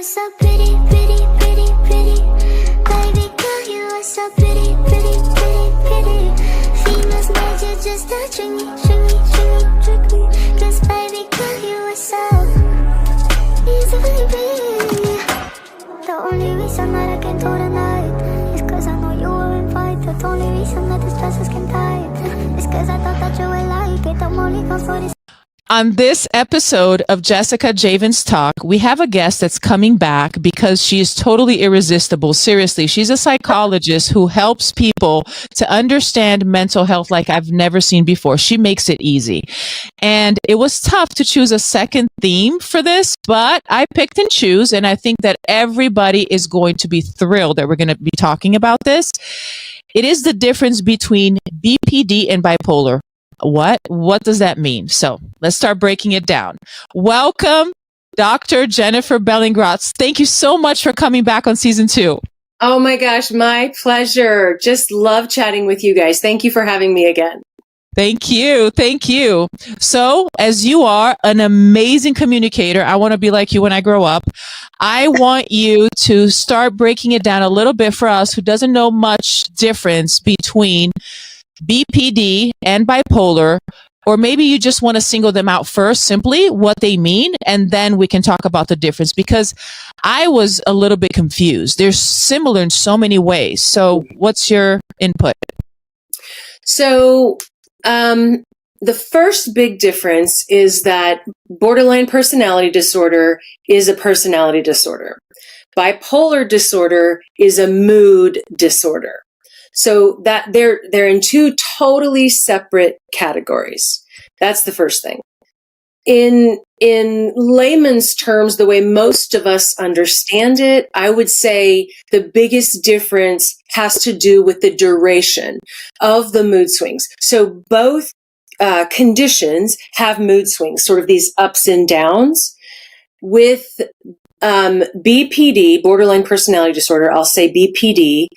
are so pretty, pretty, pretty, pretty. Baby girl, you are so pretty, pretty, pretty, pretty. Females made you just to trick me, trick me, trick me, trick me. 'Cause baby girl, you are so easily pretty. The only reason that I can do tonight is 'cause I know you were invited. The only reason that this dress is can tight is 'cause I thought that you would like it. I'm only gone for this. On this episode of Jessica Javens Talk, we have a guest that's coming back because she is totally irresistible. Seriously, she's a psychologist who helps people to understand mental health like I've never seen before. She makes it easy. And it was tough to choose a second theme for this, but I picked and choose, and I think that everybody is going to be thrilled that we're going to be talking about this. It is the difference between BPD and bipolar. What does that mean? So let's start breaking it down. Welcome, Dr. Jennifer Bellingrodt. Thank you so much for coming back on season 2. Oh my gosh, my pleasure. Just love chatting with you guys. Thank you for having me again. Thank you. Thank you. So as you are an amazing communicator, I want to be like you when I grow up. I want you to start breaking it down a little bit for us who doesn't know much difference between BPD and bipolar, or maybe you just want to single them out first, simply what they mean, and then we can talk about the difference, because I was a little bit confused. They're similar in so many ways. So what's your input? So the first big difference is that borderline personality disorder is a personality disorder. Bipolar disorder is a mood disorder. So that they're in two totally separate categories. That's the first thing. In layman's terms, the way most of us understand it, I would say the biggest difference has to do with the duration of the mood swings. So both conditions have mood swings, sort of these ups and downs. With BPD, borderline personality disorder, I'll say BPD,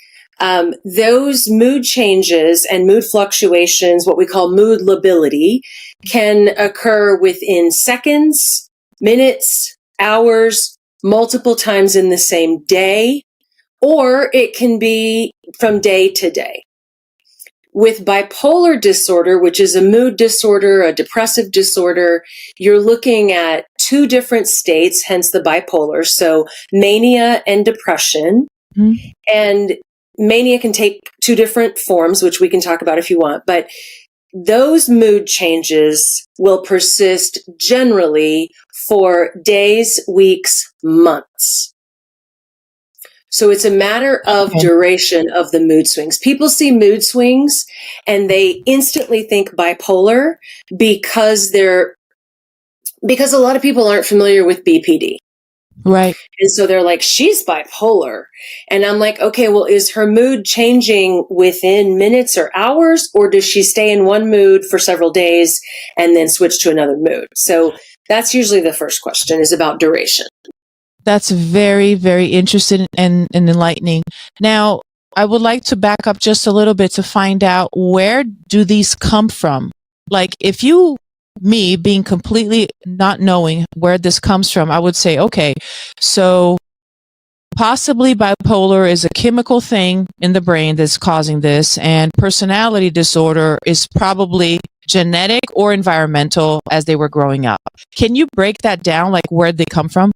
those mood changes and mood fluctuations, what we call mood lability, can occur within seconds, minutes, hours, multiple times in the same day, or it can be from day to day. With bipolar disorder, which is a mood disorder, a depressive disorder, you're looking at two different states, hence the bipolar. So mania and depression. Mm-hmm. And mania can take two different forms, which we can talk about if you want, but those mood changes will persist generally for days, weeks, months. So it's a matter of duration of the mood swings. People see mood swings and they instantly think bipolar because a lot of people aren't familiar with BPD. Right. And so they're like, she's bipolar. And I'm like, okay, well, is her mood changing within minutes or hours, or does she stay in one mood for several days and then switch to another mood? So that's usually the first question, is about duration. That's very, very interesting and enlightening. Now, I would like to back up just a little bit to find out, where do these come from? Like, if you me being completely not knowing where this comes from, I would say, okay, so possibly bipolar is a chemical thing in the brain that's causing this, and personality disorder is probably genetic or environmental as they were growing up. Can you break that down, like where they come from?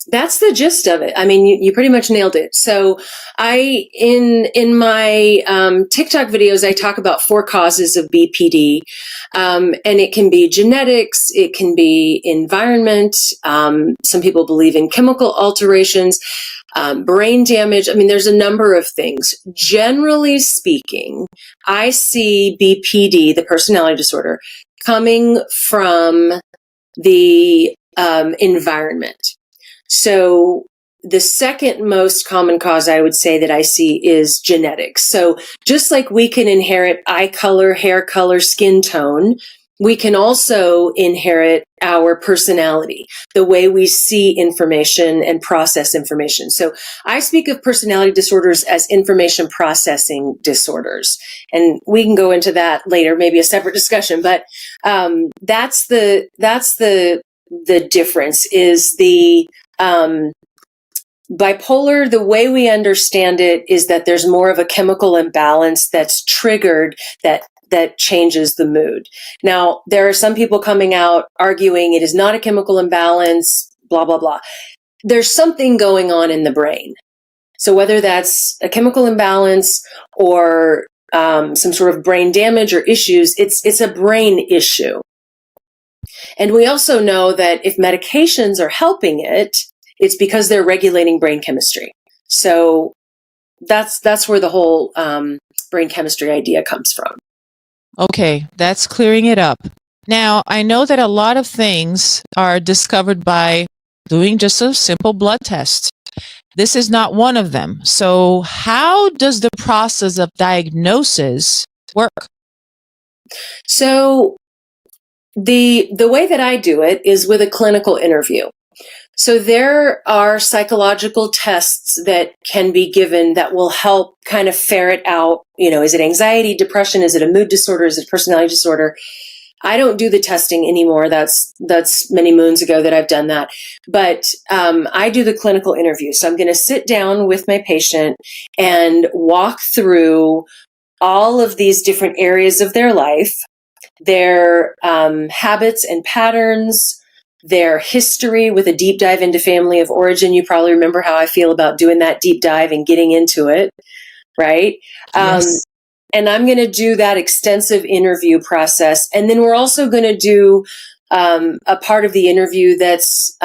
That's the gist of it. I mean, you pretty much nailed it. So in my TikTok videos, I talk about 4 causes of BPD. And it can be genetics. It can be environment. Some people believe in chemical alterations, brain damage. I mean, there's a number of things. Generally speaking, I see BPD, the personality disorder, coming from the environment. So the second most common cause I would say that I see is genetics. So just like we can inherit eye color, hair color, skin tone, we can also inherit our personality, the way we see information and process information. So I speak of personality disorders as information processing disorders. And we can go into that later, maybe a separate discussion, but that's the difference, is the bipolar, the way we understand it is that there's more of a chemical imbalance that's triggered that changes the mood. Now, there are some people coming out arguing it is not a chemical imbalance, blah, blah, blah. There's something going on in the brain. So whether that's a chemical imbalance or some sort of brain damage or issues, it's a brain issue. And we also know that if medications are helping it, it's because they're regulating brain chemistry. So that's where the whole brain chemistry idea comes from. Okay, that's clearing it up. Now, I know that a lot of things are discovered by doing just a simple blood test. This is not one of them. So how does the process of diagnosis work? So the way that I do it is with a clinical interview. So there are psychological tests that can be given that will help kind of ferret out, is it anxiety, depression? Is it a mood disorder? Is it a personality disorder? I don't do the testing anymore. That's many moons ago that I've done that. But I do the clinical interview. So I'm going to sit down with my patient and walk through all of these different areas of their life, their habits and patterns, their history with a deep dive into family of origin. You probably remember how I feel about doing that deep dive and getting into it, right? Yes. And I'm going to do that extensive interview process. And then we're also going to do a part of the interview that's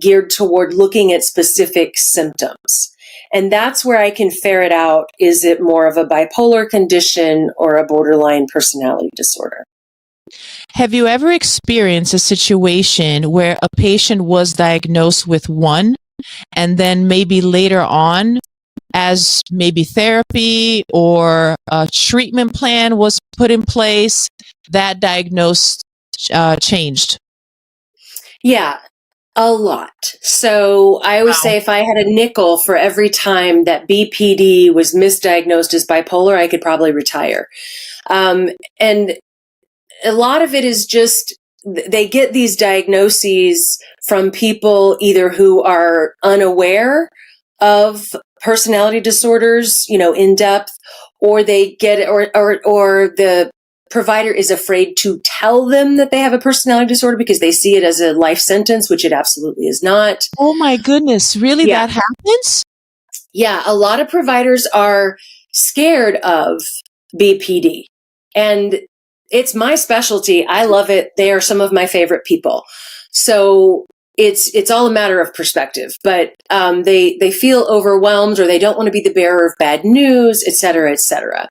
geared toward looking at specific symptoms. And that's where I can ferret out, is it more of a bipolar condition or a borderline personality disorder? Have you ever experienced a situation where a patient was diagnosed with one and then maybe later on, as maybe therapy or a treatment plan was put in place, that diagnosis changed? Yeah, a lot. So I always say if I had a nickel for every time that BPD was misdiagnosed as bipolar, I could probably retire. And a lot of it is just they get these diagnoses from people either who are unaware of personality disorders, in depth, or they get it, or the provider is afraid to tell them that they have a personality disorder because they see it as a life sentence, which it absolutely is not. Oh my goodness, really? Yeah. That happens? Yeah, a lot of providers are scared of BPD. And it's my specialty. I love it. They are some of my favorite people. So it's all a matter of perspective, but they feel overwhelmed, or they don't want to be the bearer of bad news, et cetera, et cetera.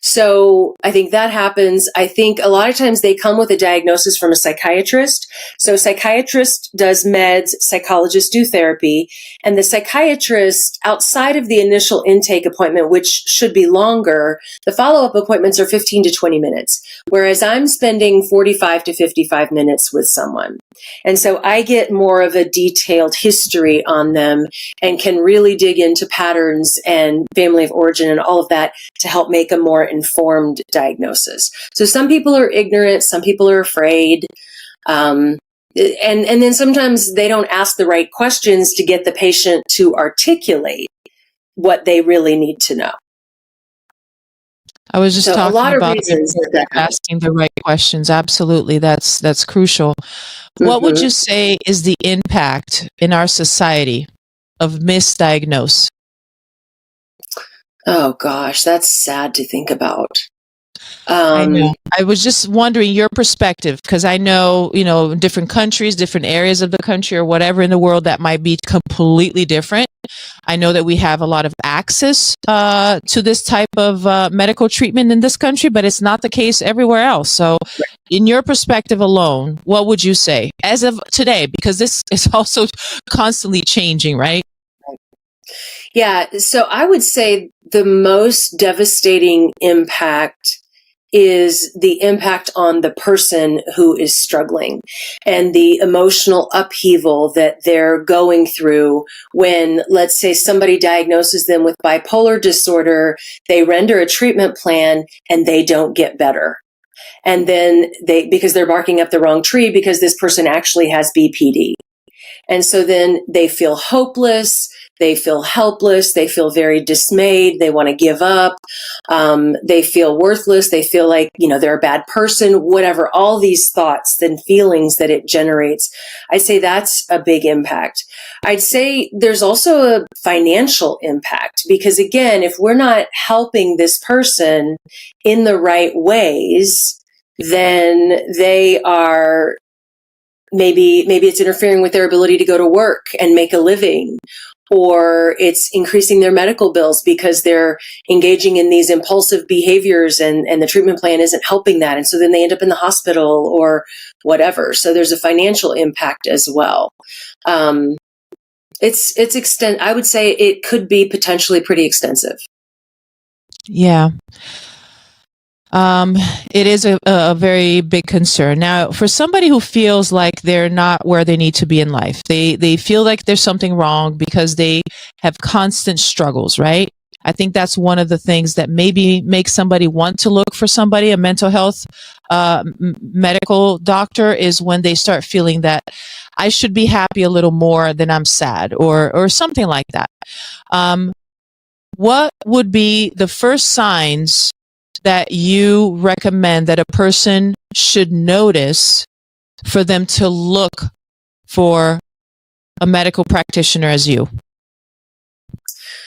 So I think that happens. I think a lot of times they come with a diagnosis from a psychiatrist. So psychiatrist does meds, psychologists do therapy, and the psychiatrist, outside of the initial intake appointment, which should be longer, the follow-up appointments are 15 to 20 minutes, whereas I'm spending 45 to 55 minutes with someone. And so I get more of a detailed history on them and can really dig into patterns and family of origin and all of that to help make a more informed diagnosis. So some people are ignorant, some people are afraid. And then sometimes they don't ask the right questions to get the patient to articulate what they really need to know. I was just So talking a lot about of reasons that asking the right questions. Absolutely. That's crucial. What would you say is the impact in our society of misdiagnosis? Oh gosh, that's sad to think about. I know. I was just wondering your perspective, because I know, different countries, different areas of the country or whatever in the world that might be completely different. I know that we have a lot of access to this type of medical treatment in this country, but it's not the case everywhere else. So in your perspective alone, what would you say as of today? Because this is also constantly changing, right? Yeah, so I would say the most devastating impact is the impact on the person who is struggling and the emotional upheaval that they're going through when, let's say, somebody diagnoses them with bipolar disorder, they render a treatment plan and they don't get better. And then because they're barking up the wrong tree because this person actually has BPD. And so then they feel hopeless, they feel helpless, they feel very dismayed, they want to give up, they feel worthless, they feel like, they're a bad person, whatever, all these thoughts and feelings that it generates. I'd say that's a big impact. I'd say there's also a financial impact because, again, if we're not helping this person in the right ways, then they are maybe it's interfering with their ability to go to work and make a living, or it's increasing their medical bills because they're engaging in these impulsive behaviors and the treatment plan isn't helping that. And so then they end up in the hospital or whatever. So there's a financial impact as well. I would say it could be potentially pretty extensive. Yeah. It is a very big concern. Now, for somebody who feels like they're not where they need to be in life, they feel like there's something wrong because they have constant struggles, right? I think that's one of the things that maybe makes somebody want to look for somebody, a mental health medical doctor, is when they start feeling that I should be happy a little more than I'm sad, or something like that. What would be the first signs that you recommend that a person should notice for them to look for a medical practitioner as you?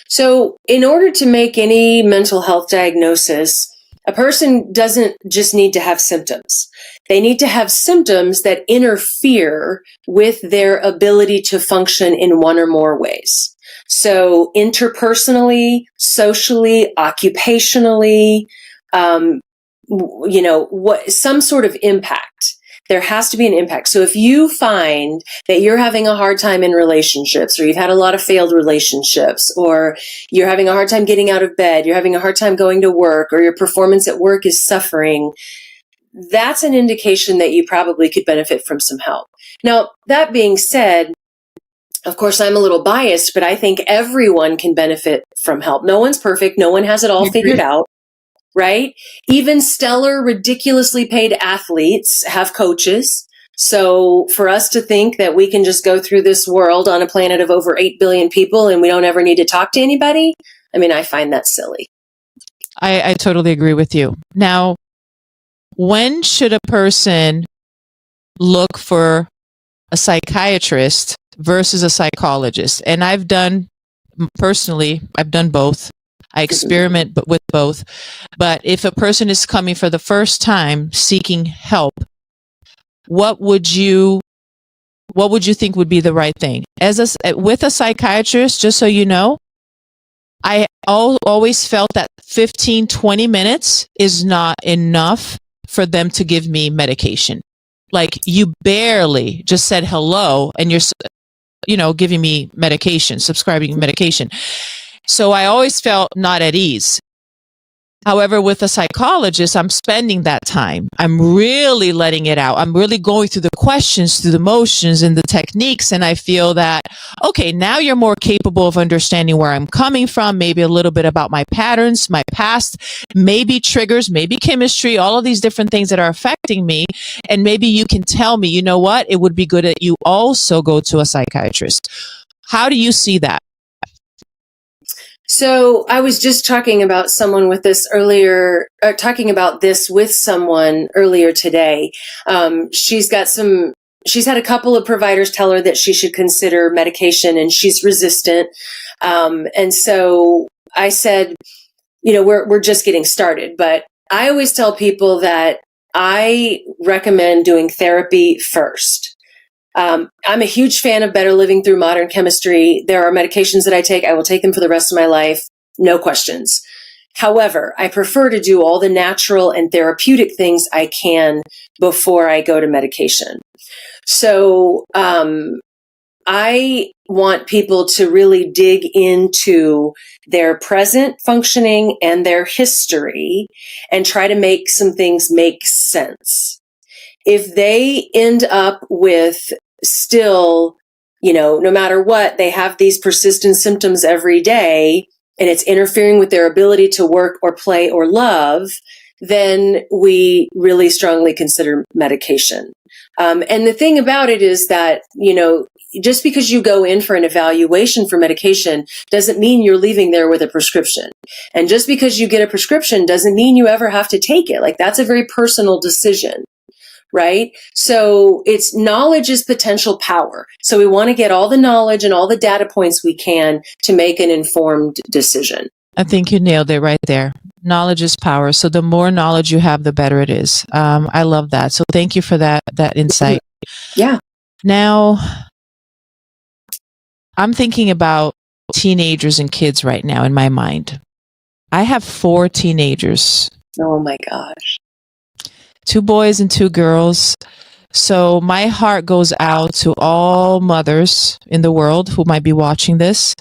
So in order to make any mental health diagnosis, a person doesn't just need to have symptoms. They need to have symptoms that interfere with their ability to function in one or more ways. So interpersonally, socially, occupationally, some sort of impact. There has to be an impact. So if you find that you're having a hard time in relationships, or you've had a lot of failed relationships, or you're having a hard time getting out of bed, you're having a hard time going to work, or your performance at work is suffering, that's an indication that you probably could benefit from some help. Now, that being said, of course, I'm a little biased, but I think everyone can benefit from help. No one's perfect. No one has it all figured out. Right? Even stellar, ridiculously paid athletes have coaches. So for us to think that we can just go through this world on a planet of over 8 billion people and we don't ever need to talk to anybody, I find that silly. I totally agree with you. Now, when should a person look for a psychiatrist versus a psychologist? And I've done both. I experiment with both. But if a person is coming for the first time seeking help, what would you think would be the right thing? With a psychiatrist, just so you know, I always felt that 15-20 minutes is not enough for them to give me medication. Like, you barely just said hello and you're giving me medication, subscribing medication. So I always felt not at ease. However, with a psychologist, I'm spending that time. I'm really letting it out. I'm really going through the questions, through the motions and the techniques. And I feel that, okay, now you're more capable of understanding where I'm coming from, maybe a little bit about my patterns, my past, maybe triggers, maybe chemistry, all of these different things that are affecting me. And maybe you can tell me, you know what, it would be good that you also go to a psychiatrist. How do you see that? So I was just talking about someone with this earlier, with someone earlier today. She's had a couple of providers tell her that she should consider medication and she's resistant. And so I said, we're just getting started, but I always tell people that I recommend doing therapy first. I'm a huge fan of better living through modern chemistry. There are medications that I take. I will take them for the rest of my life. No questions. However, I prefer to do all the natural and therapeutic things I can before I go to medication. So, I want people to really dig into their present functioning and their history and try to make some things make sense. If they end up with still, no matter what, they have these persistent symptoms every day and it's interfering with their ability to work or play or love, then we really strongly consider medication. And the thing about it is that, just because you go in for an evaluation for medication doesn't mean you're leaving there with a prescription. And just because you get a prescription doesn't mean you ever have to take it. Like, that's a very personal decision, right? So it's knowledge is potential power. So we want to get all the knowledge and all the data points we can to make an informed decision. I think you nailed it right there. Knowledge is power. So the more knowledge you have, the better it is. I love that. So thank you for that insight. Yeah. Now, I'm thinking about teenagers and kids right now in my mind. I have 4 teenagers. Oh my gosh. 2 boys and 2 girls. So my heart goes out to all mothers in the world who might be watching this,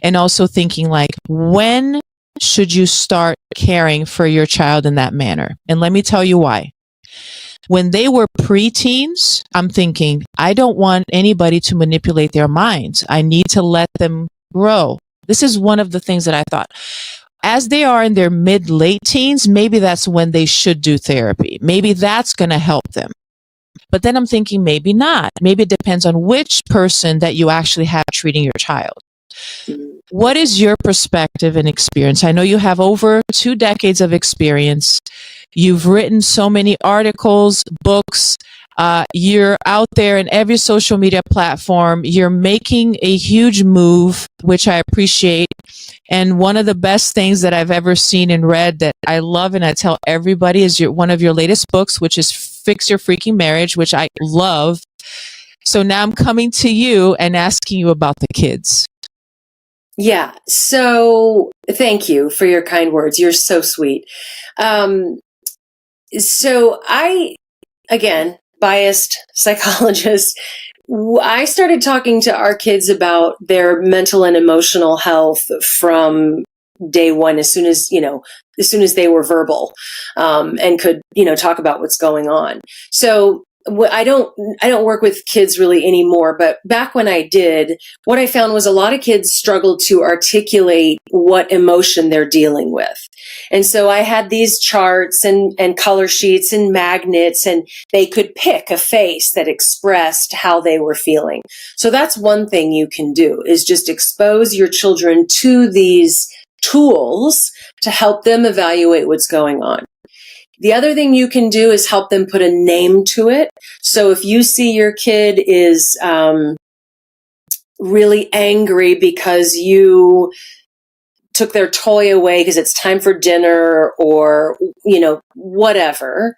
and also thinking, like, when should you start caring for your child in that manner? And let me tell you why. When they were preteens, I'm thinking, I don't want anybody to manipulate their minds. I need to let them grow. This is one of the things that I thought. As they are in their mid-late teens, maybe that's when they should do therapy. Maybe that's going to help them. But then I'm thinking, maybe not. Maybe it depends on which person that you actually have treating your child. What is your perspective and experience? I know you have over 2 decades of experience. You've written so many articles, books. You're out there in every social media platform. You're making a huge move, which I appreciate. And one of the best things that I've ever seen and read that I love and I tell everybody is one of your latest books, which is Fix Your Freaking Marriage, which I love. So now I'm coming to you and asking you about the kids. Yeah. So thank you for your kind words. You're so sweet. So I, again, biased psychologist, I started talking to our kids about their mental and emotional health from day one, as soon as they were verbal, and could, talk about what's going on. So I don't work with kids really anymore, but back when I did, what I found was a lot of kids struggled to articulate what emotion they're dealing with. And so I had these charts and color sheets and magnets, and they could pick a face that expressed how they were feeling. So that's one thing you can do, is just expose your children to these tools to help them evaluate what's going on. The other thing you can do is help them put a name to it. So if you see your kid is really angry because you took their toy away because it's time for dinner, or, whatever,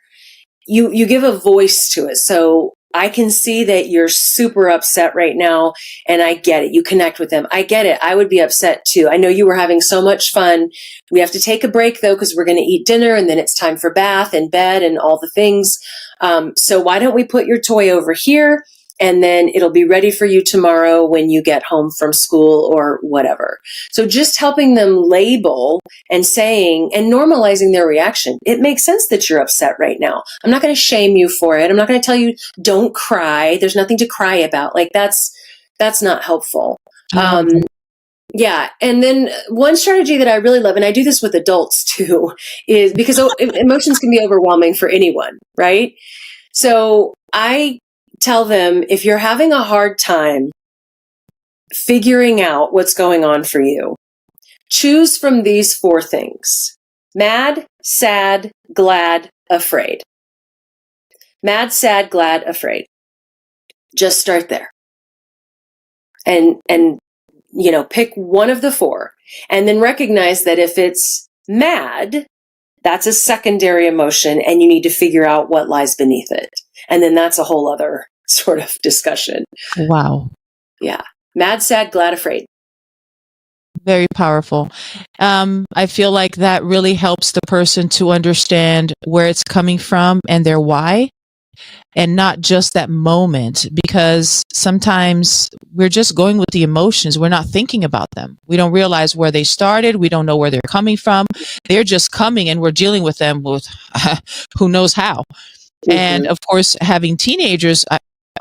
you give a voice to it. So I can see that you're super upset right now, and I get it. You connect with them. I get it. I would be upset too. I know you were having so much fun. We have to take a break though, because we're going to eat dinner, and then it's time for bath and bed and all the things. So why don't we put your toy over here, and then it'll be ready for you tomorrow when you get home from school or whatever. So just helping them label and saying and normalizing their reaction. It makes sense that you're upset right now. I'm not going to shame you for it. I'm not going to tell you don't cry. There's nothing to cry about. Like that's not helpful. Yeah. And then one strategy that I really love, and I do this with adults too, is because emotions can be overwhelming for anyone, right? So I tell them, if you're having a hard time figuring out what's going on for you, choose from these 4 things: mad, sad, glad, afraid. Mad, sad, glad, afraid. Just start there. And pick one of the 4, and then recognize that if it's mad, that's a secondary emotion, and you need to figure out what lies beneath it. And then that's a whole other sort of discussion. Wow. Yeah. Mad, sad, glad, afraid. Very powerful. I feel like that really helps the person to understand where it's coming from and their why, and not just that moment, because sometimes we're just going with the emotions. We're not thinking about them. We don't realize where they started. We don't know where they're coming from. They're just coming, and we're dealing with them with who knows how. Mm-hmm. And of course, having teenagers,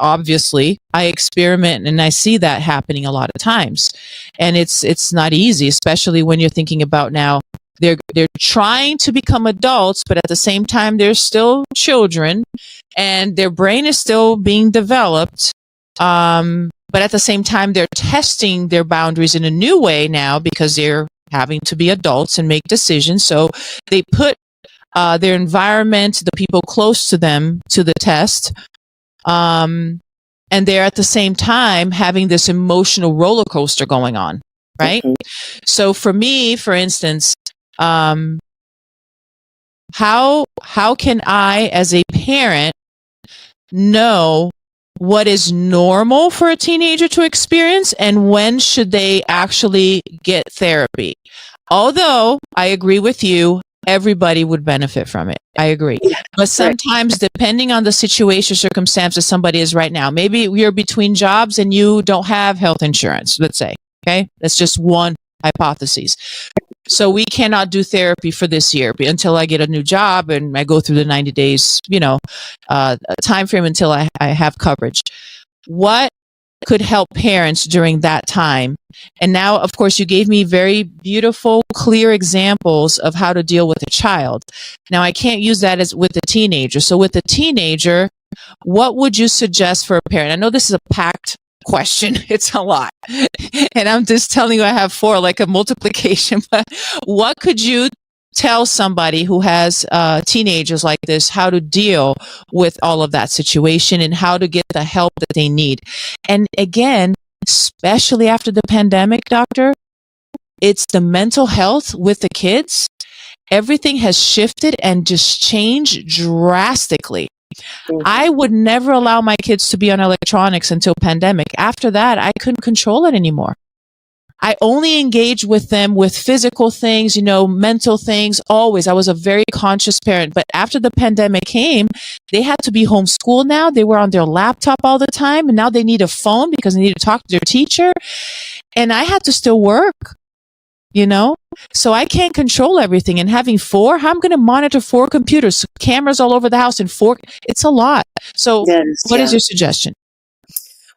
obviously, I experiment and I see that happening a lot of times. And it's not easy, especially when you're thinking about now they're trying to become adults, but at the same time, they're still children, and their brain is still being developed. but at the same time, they're testing their boundaries in a new way now because they're having to be adults and make decisions. So they put their environment, the people close to them, to the test. And they're at the same time having this emotional roller coaster going on, right? Mm-hmm. So for me, for instance, how can I, as a parent, know what is normal for a teenager to experience and when should they actually get therapy? Although I agree with you, everybody would benefit from it. I agree. Yeah, but sometimes, depending on the situation, circumstances somebody is right now, maybe you're between jobs and you don't have health insurance, let's say. Okay. That's just one hypothesis. So we cannot do therapy for this year until I get a new job and I go through the 90 days, time frame until I have coverage. What could help parents during that time? And now, of course, you gave me very beautiful, clear examples of how to deal with a child. Now, I can't use that as with a teenager. So with a teenager, what would you suggest for a parent? I know this is a packed question. It's a lot. And I'm just telling you, I have 4, like a multiplication, but what could you tell somebody who has teenagers like this, how to deal with all of that situation and how to get the help that they need? And again, especially after the pandemic, doctor, it's the mental health with the kids. Everything has shifted and just changed drastically. Mm-hmm. I would never allow my kids to be on electronics until pandemic. After that, I couldn't control it anymore. I only engaged with them with physical things, mental things, always. I was a very conscious parent. But after the pandemic came, they had to be homeschooled now. They were on their laptop all the time. And now they need a phone because they need to talk to their teacher. And I had to still work, So I can't control everything. And having 4, how I'm going to monitor 4 computers, cameras all over the house, and 4, it's a lot. So what is your suggestion?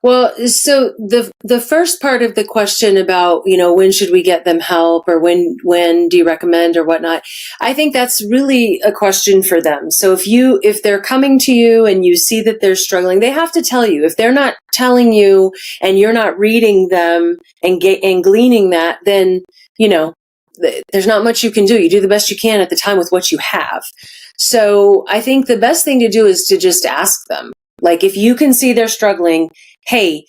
Well, so the first part of the question about, when should we get them help or when do you recommend or whatnot, I think that's really a question for them. So if they're coming to you and you see that they're struggling, they have to tell you. If they're not telling you and you're not reading them and gleaning that, then, there's not much you can do. You do the best you can at the time with what you have. So I think the best thing to do is to just ask them. Like, if you can see they're struggling, hey,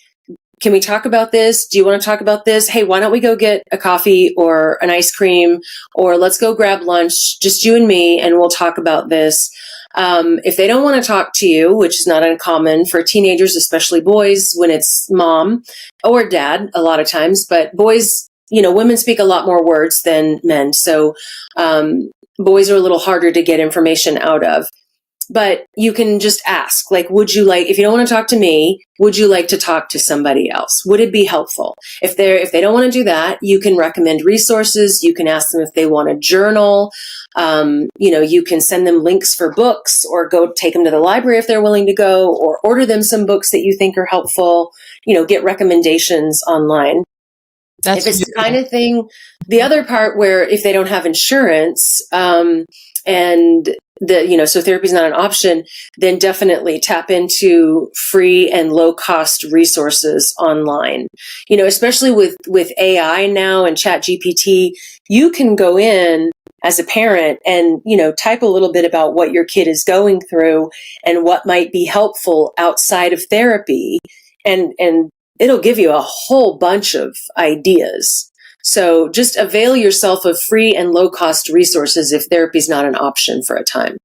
can we talk about this? Do you want to talk about this? Hey, why don't we go get a coffee or an ice cream, or let's go grab lunch, just you and me, and we'll talk about this. If they don't want to talk to you, which is not uncommon for teenagers, especially boys, when it's mom or dad a lot of times, but boys, women speak a lot more words than men. So boys are a little harder to get information out of. But you can just ask, like, if you don't want to talk to me, would you like to talk to somebody else? Would it be helpful? If they don't want to do that, you can recommend resources. You can ask them if they want to journal. You can send them links for books or go take them to the library if they're willing to go, or order them some books that you think are helpful, get recommendations online. If it's the kind of thing, the other part where if they don't have insurance, so therapy is not an option, then definitely tap into free and low cost resources online. Especially with AI now and Chat GPT, you can go in as a parent and, type a little bit about what your kid is going through and what might be helpful outside of therapy. And it'll give you a whole bunch of ideas. So just avail yourself of free and low cost resources if therapy is not an option for a time.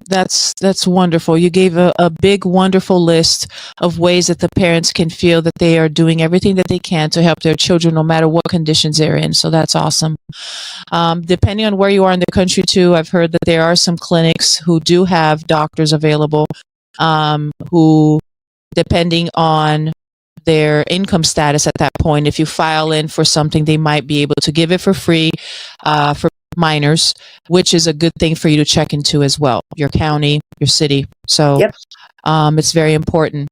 That's wonderful. You gave a big, wonderful list of ways that the parents can feel that they are doing everything that they can to help their children, no matter what conditions they're in. So that's awesome. Depending on where you are in the country too, I've heard that there are some clinics who do have doctors available, who, depending on their income status at that point, if you file in for something, they might be able to give it for free for minors, which is a good thing for you to check into as well, your county, your city. So it's very important.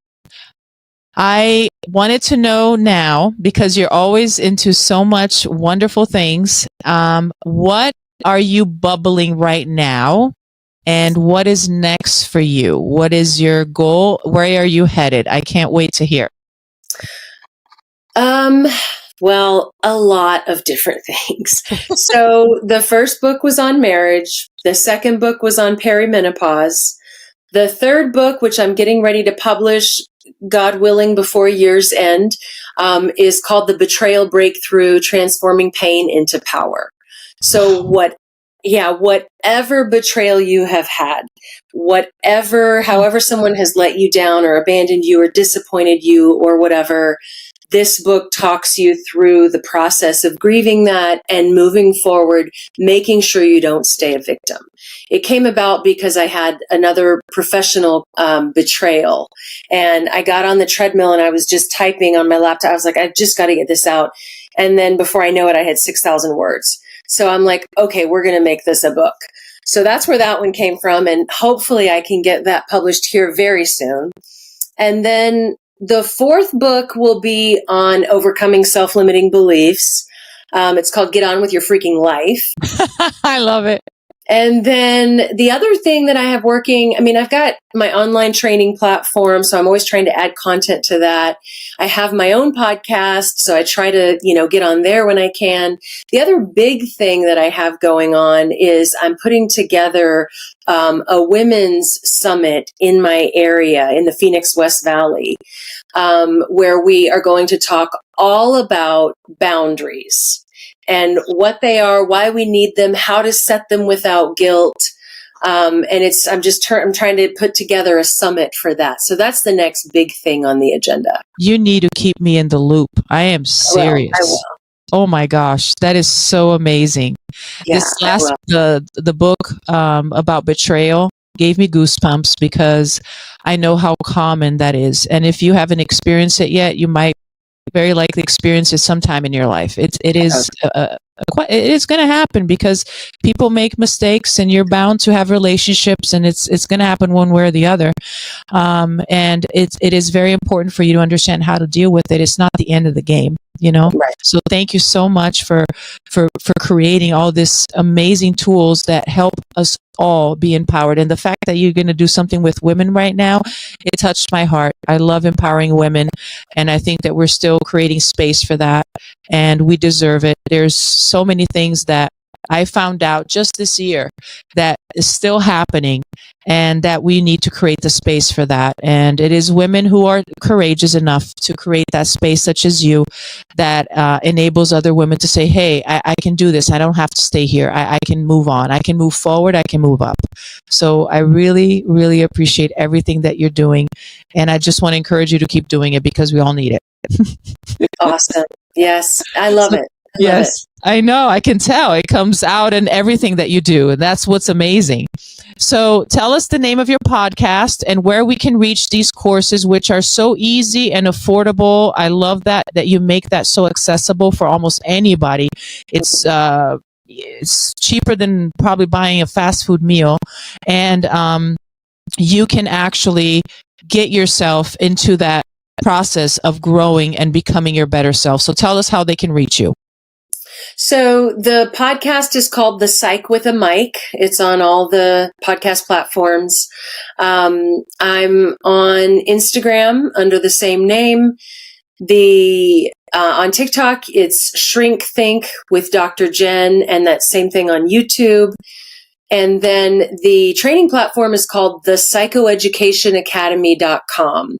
I wanted to know now, because you're always into so much wonderful things, what are you bubbling right now? And what is next for you? What is your goal? Where are you headed? I can't wait to hear. Well, a lot of different things. So the first book was on marriage. The second book was on perimenopause. The third book, which I'm getting ready to publish, God willing, before year's end, is called The Betrayal Breakthrough, Transforming Pain into Power. So whatever betrayal you have had, however someone has let you down or abandoned you or disappointed you or whatever, this book talks you through the process of grieving that and moving forward, making sure you don't stay a victim. It came about because I had another professional betrayal, and I got on the treadmill and I was just typing on my laptop. I was like, I've just got to get this out. And then before I know it, I had 6,000 words. So I'm like, okay, we're going to make this a book. So that's where that one came from. And hopefully I can get that published here very soon. And then the fourth book will be on overcoming self-limiting beliefs. It's called Get On With Your Freaking Life. I love it. And then the other thing that I have working, I've got my online training platform, so I'm always trying to add content to that. I have my own podcast, so I try to, get on there when I can. The other big thing that I have going on is I'm putting together a women's summit in my area in the Phoenix West Valley, where we are going to talk all about boundaries and what they are, why we need them, how to set them without guilt. I'm trying to put together a summit for that. So that's the next big thing on the agenda. You need to keep me in the loop. I am serious. I will. Oh my gosh, that is so amazing. Yeah, This last the book about betrayal gave me goosebumps because I know how common that is. And if you haven't experienced it yet, you might very likely experience it sometime in your life. It is going to happen because people make mistakes, and you're bound to have relationships, and it's going to happen one way or the other. And it is very important for you to understand how to deal with it. It's not the end of the game, Right. So thank you so much for creating all this amazing tools that help us all be empowered. And the fact that you're going to do something with women right now, it touched my heart. I love empowering women, and I think that we're still creating space for that, and we deserve it. There's so many things that I found out just this year that is still happening, and that we need to create the space for that. And it is women who are courageous enough to create that space, such as you, that enables other women to say, hey, I can do this. I don't have to stay here. I can move on. I can move forward. I can move up. So I really, really appreciate everything that you're doing. And I just want to encourage you to keep doing it because we all need it. Awesome. Yes. I love it. Yes, I know. I can tell. It comes out in everything that you do. And that's what's amazing. So tell us the name of your podcast and where we can reach these courses, which are so easy and affordable. I love that you make that so accessible for almost anybody. It's cheaper than probably buying a fast food meal. And you can actually get yourself into that process of growing and becoming your better self. So tell us how they can reach you. So the podcast is called The Psych with a Mic. It's on all the podcast platforms. I'm on Instagram under the same name. On TikTok, it's Shrink Think with Dr. Jen, and that same thing on YouTube. And then the training platform is called the psychoeducationacademy.com.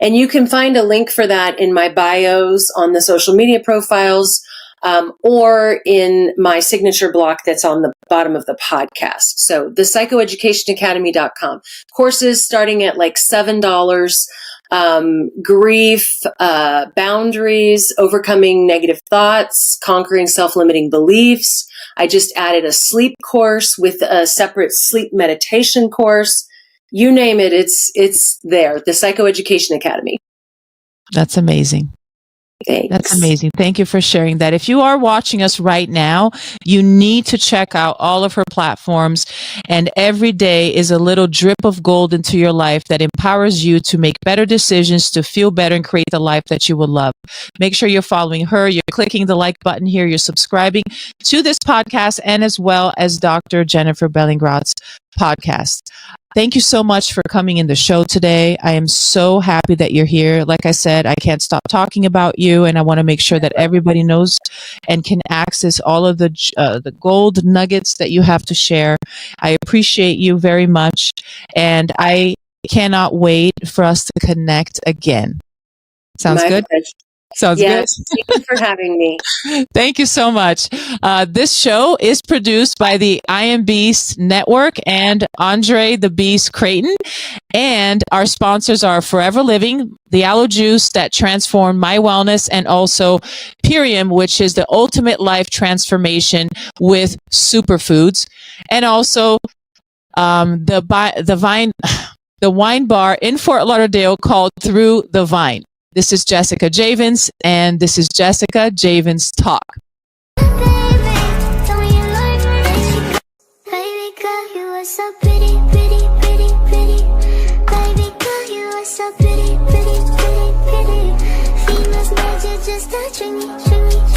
And you can find a link for that in my bios on the social media profiles, or in my signature block that's on the bottom of the podcast. So the psychoeducationacademy.com. Courses starting at like $7. Grief, boundaries, overcoming negative thoughts, conquering self-limiting beliefs. I just added a sleep course with a separate sleep meditation course. You name it, it's there. The Psychoeducation Academy. That's amazing. Thanks. That's amazing. Thank you for sharing that. If you are watching us right now, you need to check out all of her platforms. And every day is a little drip of gold into your life that empowers you to make better decisions, to feel better, and create the life that you would love. Make sure you're following her. You're clicking the like button here. You're subscribing to this podcast, and as well as Dr. Jennifer Bellingrodt's podcast. thank you so much for coming in the show today. I am so happy that you're here. Like I said, I can't stop talking about you, and I want to make sure that everybody knows and can access all of the gold nuggets that you have to share. I appreciate you very much, and I cannot wait for us to connect again. Sounds My good? pleasure. Sounds Yes, thank you for having me. good. Thank you so much. This show is produced by the I Am Beast Network and Andre the Beast Creighton. And our sponsors are Forever Living, the aloe juice that transformed my wellness, and also Purium, which is the ultimate life transformation with superfoods. And also the wine bar in Fort Lauderdale called Through the Vine. This is Jessica Javens, and this is Jessica Javens Talk. Baby, tell me you like me. Baby girl, you are so pretty, pretty, pretty, pretty. Baby girl, you are so pretty, pretty, pretty, pretty. Females made you just to string me, string me,